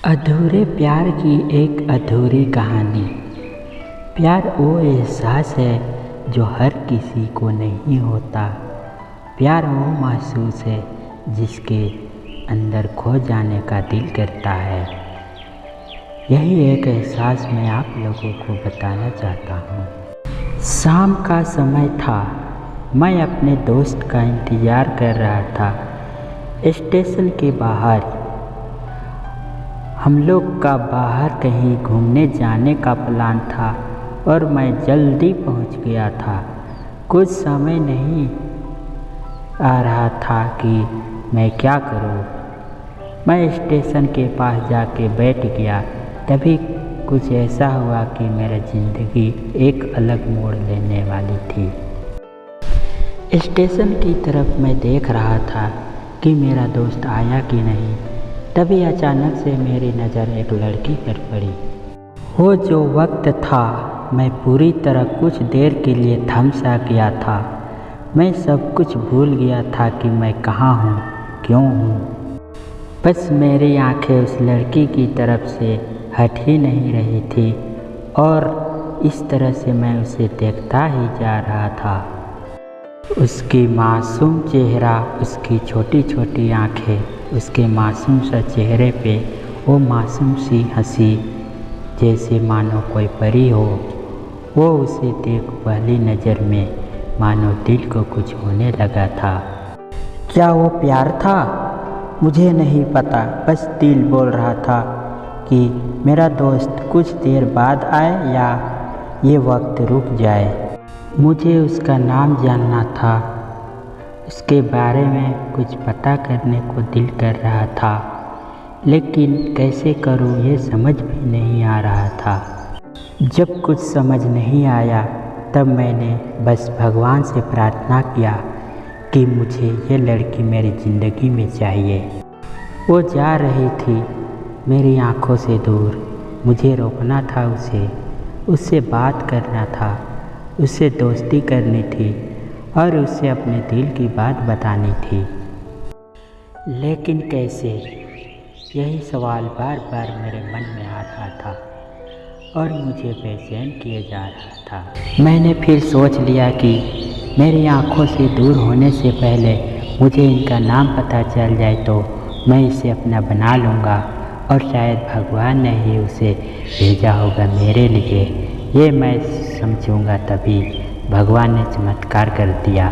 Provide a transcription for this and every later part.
अधूरे प्यार की एक अधूरी कहानी। प्यार वो एहसास है जो हर किसी को नहीं होता। प्यार वो महसूस है जिसके अंदर खो जाने का दिल करता है। यही एक एहसास मैं आप लोगों को बताना चाहता हूँ। शाम का समय था। मैं अपने दोस्त का इंतज़ार कर रहा था। स्टेशन के बाहर हम लोग का बाहर कहीं घूमने जाने का प्लान था और मैं जल्दी पहुंच गया था। कुछ समय नहीं आ रहा था कि मैं क्या करूं। मैं स्टेशन के पास जाके बैठ गया। तभी कुछ ऐसा हुआ कि मेरी ज़िंदगी एक अलग मोड़ लेने वाली थी। स्टेशन की तरफ मैं देख रहा था कि मेरा दोस्त आया कि नहीं। तभी अचानक से मेरी नज़र एक लड़की पर पड़ी। वो जो वक्त था मैं पूरी तरह कुछ देर के लिए थम सा गया था। मैं सब कुछ भूल गया था कि मैं कहाँ हूँ, क्यों हूँ। बस मेरी आंखें उस लड़की की तरफ से हट ही नहीं रही थी और इस तरह से मैं उसे देखता ही जा रहा था। उसकी मासूम चेहरा, उसकी छोटी छोटी आँखें, उसके मासूम सा चेहरे पे वो मासूम सी हंसी, जैसे मानो कोई परी हो। वो उसे देख पहली नज़र में मानो दिल को कुछ होने लगा था। क्या वो प्यार था? मुझे नहीं पता। बस दिल बोल रहा था कि मेरा दोस्त कुछ देर बाद आए या ये वक्त रुक जाए। मुझे उसका नाम जानना था। उसके बारे में कुछ पता करने को दिल कर रहा था, लेकिन कैसे करूं ये समझ भी नहीं आ रहा था। जब कुछ समझ नहीं आया तब मैंने बस भगवान से प्रार्थना किया कि मुझे ये लड़की मेरी ज़िंदगी में चाहिए। वो जा रही थी मेरी आंखों से दूर। मुझे रोकना था उसे, उससे बात करना था, उससे दोस्ती करनी थी और उसे अपने दिल की बात बतानी थी। लेकिन कैसे? यही सवाल बार बार मेरे मन में आ रहा था और मुझे बेचैन किए जा रहा था। मैंने फिर सोच लिया कि मेरी आंखों से दूर होने से पहले मुझे इनका नाम पता चल जाए तो मैं इसे अपना बना लूँगा और शायद भगवान ने ही उसे भेजा होगा मेरे लिए। ये मैं समझूंगा। तभी भगवान ने चमत्कार कर दिया।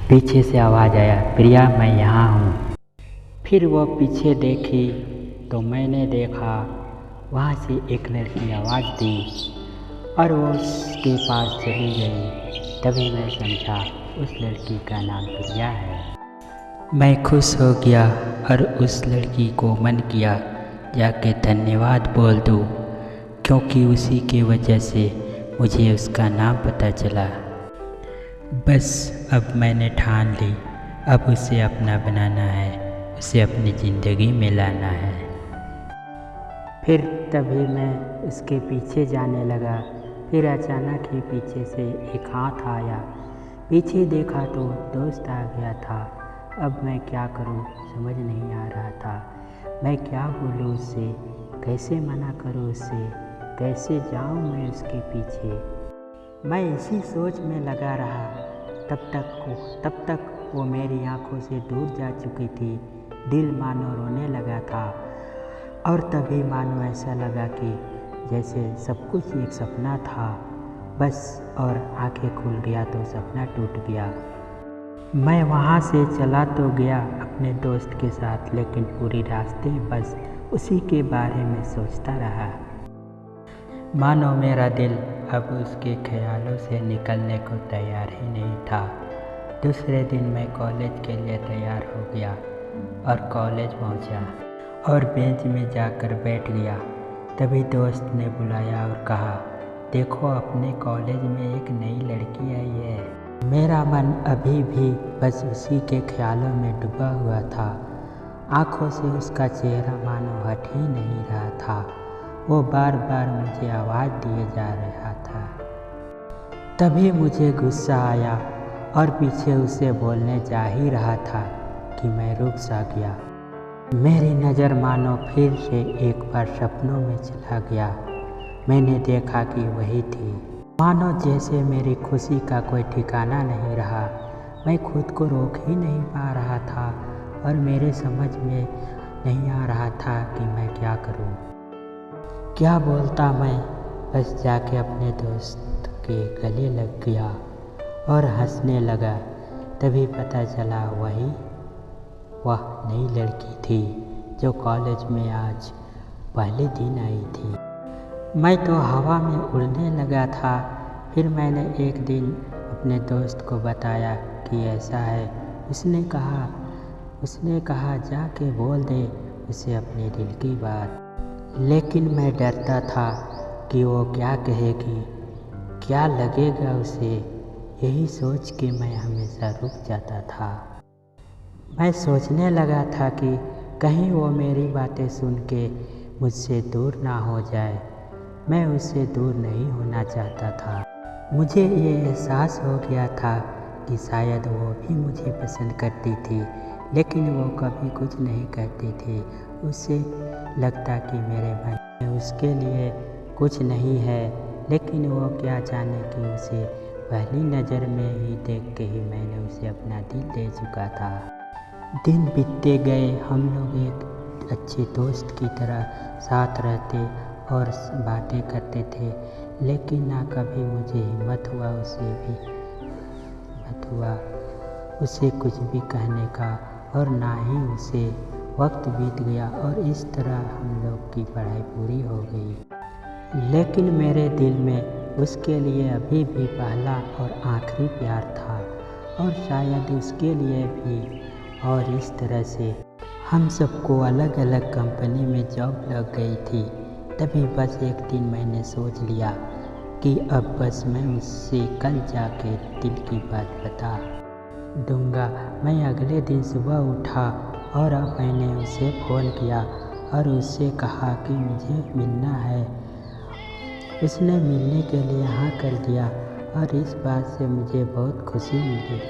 पीछे से आवाज़ आया, प्रिया मैं यहाँ हूँ। फिर वो पीछे देखी तो मैंने देखा वहाँ से एक लड़की आवाज़ दी और वो उसके पास चली गई। तभी मैं समझा उस लड़की का नाम प्रिया है। मैं खुश हो गया और उस लड़की को मन किया जाके धन्यवाद बोल दूँ, क्योंकि उसी की वजह से मुझे उसका नाम पता चला। बस अब मैंने ठान ली, अब उसे अपना बनाना है, उसे अपनी ज़िंदगी में लाना है। फिर तभी मैं उसके पीछे जाने लगा। फिर अचानक ही पीछे से एक हाथ आया। पीछे देखा तो दोस्त आ गया था। अब मैं क्या करूं समझ नहीं आ रहा था। मैं क्या बोलूं उससे, कैसे मना करूं उससे, कैसे जाऊं मैं उसके पीछे। मैं इसी सोच में लगा रहा तब तक वो मेरी आंखों से दूर जा चुकी थी। दिल मानो रोने लगा था और तभी मानो ऐसा लगा कि जैसे सब कुछ एक सपना था बस, और आंखें खुल गया तो सपना टूट गया। मैं वहाँ से चला तो गया अपने दोस्त के साथ, लेकिन पूरी रास्ते बस उसी के बारे में सोचता रहा। मानो मेरा दिल अब उसके ख्यालों से निकलने को तैयार ही नहीं था। दूसरे दिन मैं कॉलेज के लिए तैयार हो गया और कॉलेज पहुंचा और बेंच में जाकर बैठ गया। तभी दोस्त ने बुलाया और कहा, देखो अपने कॉलेज में एक नई लड़की आई है। मेरा मन अभी भी बस उसी के ख्यालों में डूबा हुआ था। आँखों से उसका चेहरा मानो हट ही नहीं रहा था। वो बार बार मुझे आवाज़ दिए जा रहा था। तभी मुझे गुस्सा आया और पीछे उसे बोलने जा ही रहा था कि मैं रुक सा गया। मेरी नज़र मानो फिर से एक बार सपनों में चला गया। मैंने देखा कि वही थी। मानो जैसे मेरी खुशी का कोई ठिकाना नहीं रहा। मैं खुद को रोक ही नहीं पा रहा था और मेरे समझ में नहीं आ रहा था कि मैं क्या करूं। क्या बोलता मैं, बस जाके अपने दोस्त के गले लग गया और हंसने लगा। तभी पता चला वह नई लड़की थी जो कॉलेज में आज पहले दिन आई थी। मैं तो हवा में उड़ने लगा था। फिर मैंने एक दिन अपने दोस्त को बताया कि ऐसा है। उसने कहा जाके बोल दे उसे अपने दिल की बात। लेकिन मैं डरता था कि वो क्या कहेगी, क्या लगेगा उसे। यही सोच के मैं हमेशा रुक जाता था। मैं सोचने लगा था कि कहीं वो मेरी बातें सुन के मुझसे दूर ना हो जाए। मैं उससे दूर नहीं होना चाहता था। मुझे ये एहसास हो गया था कि शायद वो भी मुझे पसंद करती थी, लेकिन वो कभी कुछ नहीं कहती थी। उसे लगता कि मेरे मन में उसके लिए कुछ नहीं है, लेकिन वो क्या जाने कि उसे पहली नज़र में ही देख के ही मैंने उसे अपना दिल दे चुका था। दिन बीतते गए। हम लोग एक अच्छे दोस्त की तरह साथ रहते और बातें करते थे, लेकिन ना कभी मुझे हिम्मत हुआ उसे कुछ भी कहने का, और ना ही उसे। वक्त बीत गया और इस तरह हम लोग की पढ़ाई पूरी हो गई। लेकिन मेरे दिल में उसके लिए अभी भी पहला और आखिरी प्यार था, और शायद उसके लिए भी। और इस तरह से हम सबको अलग अलग कंपनी में जॉब लग गई थी। तभी बस एक दिन मैंने सोच लिया कि अब बस मैं उससे कल जाके दिल की बात बता दूंगा। मैं अगले दिन सुबह उठा और अब मैंने उसे फ़ोन किया और उससे कहा कि मुझे मिलना है। उसने मिलने के लिए हाँ कर दिया और इस बात से मुझे बहुत खुशी मिली।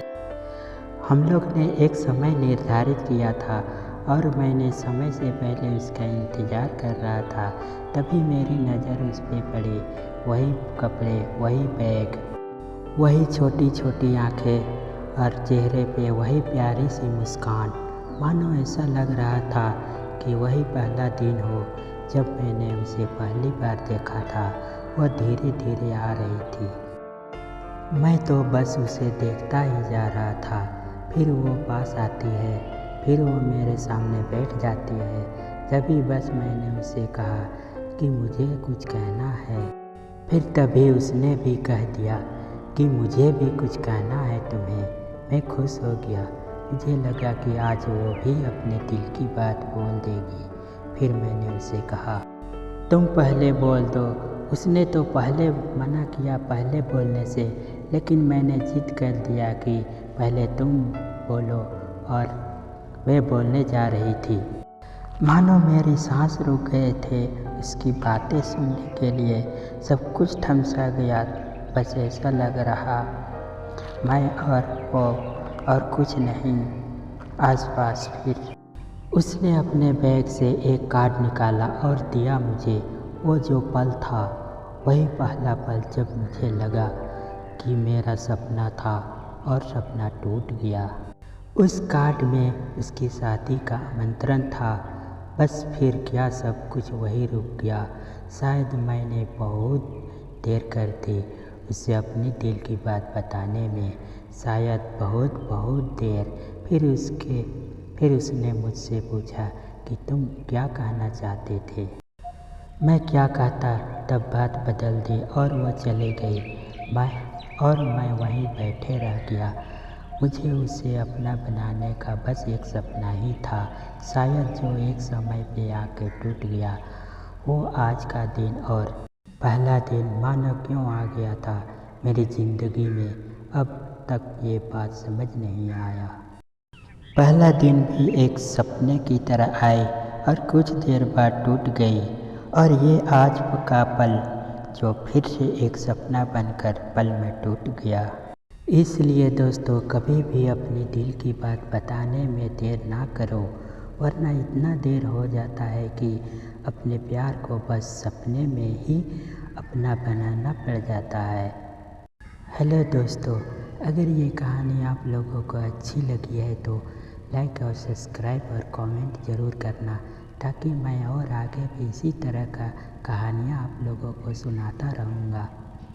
हम लोग ने एक समय निर्धारित किया था और मैंने समय से पहले उसका इंतज़ार कर रहा था। तभी मेरी नज़र उस पर पड़ी। वही कपड़े, वही बैग, वही छोटी छोटी आँखें और चेहरे पे वही प्यारी सी मुस्कान। मानो ऐसा लग रहा था कि वही पहला दिन हो जब मैंने उसे पहली बार देखा था। वह धीरे धीरे आ रही थी। मैं तो बस उसे देखता ही जा रहा था। फिर वो पास आती है, फिर वो मेरे सामने बैठ जाती है। तभी बस मैंने उसे कहा कि मुझे कुछ कहना है। फिर तभी उसने भी कह दिया कि मुझे भी कुछ कहना है तुम्हें। मैं खुश हो गया। मुझे लगा कि आज वो भी अपने दिल की बात बोल देगी। फिर मैंने उसे कहा तुम पहले बोल दो। उसने तो पहले मना किया पहले बोलने से, लेकिन मैंने जिद कर दिया कि पहले तुम बोलो, और वे बोलने जा रही थी। मानो मेरी सांस रुक गए थे उसकी बातें सुनने के लिए। सब कुछ थम सा गया। बस ऐसा लग रहा मैं और वो और कुछ नहीं आसपास। फिर उसने अपने बैग से एक कार्ड निकाला और दिया मुझे। वो जो पल था वही पहला पल जब मुझे लगा कि मेरा सपना था और सपना टूट गया। उस कार्ड में उसकी शादी का आमंत्रण था। बस फिर क्या सब कुछ वही रुक गया। शायद मैंने बहुत देर कर दी उसे अपनी दिल की बात बताने में, शायद बहुत बहुत देर। फिर उसने मुझसे पूछा कि तुम क्या कहना चाहते थे। मैं क्या कहता, तब बात बदल दी और वह चले गई। मैं वहीं बैठे रह गया। मुझे उसे अपना बनाने का बस एक सपना ही था, शायद जो एक समय पे आके टूट गया। वो आज का दिन और पहला दिन मानो क्यों आ गया था मेरी ज़िंदगी में, अब तक ये बात समझ नहीं आया। पहला दिन भी एक सपने की तरह आए और कुछ देर बाद टूट गई, और ये आज का पल जो फिर से एक सपना बनकर पल में टूट गया। इसलिए दोस्तों, कभी भी अपनी दिल की बात बताने में देर ना करो। वरना इतना देर हो जाता है कि अपने प्यार को बस सपने में ही अपना बनाना पड़ जाता है। हेलो दोस्तों, अगर ये कहानी आप लोगों को अच्छी लगी है तो लाइक और सब्सक्राइब और कमेंट ज़रूर करना, ताकि मैं और आगे भी इसी तरह का कहानियाँ आप लोगों को सुनाता रहूँगा।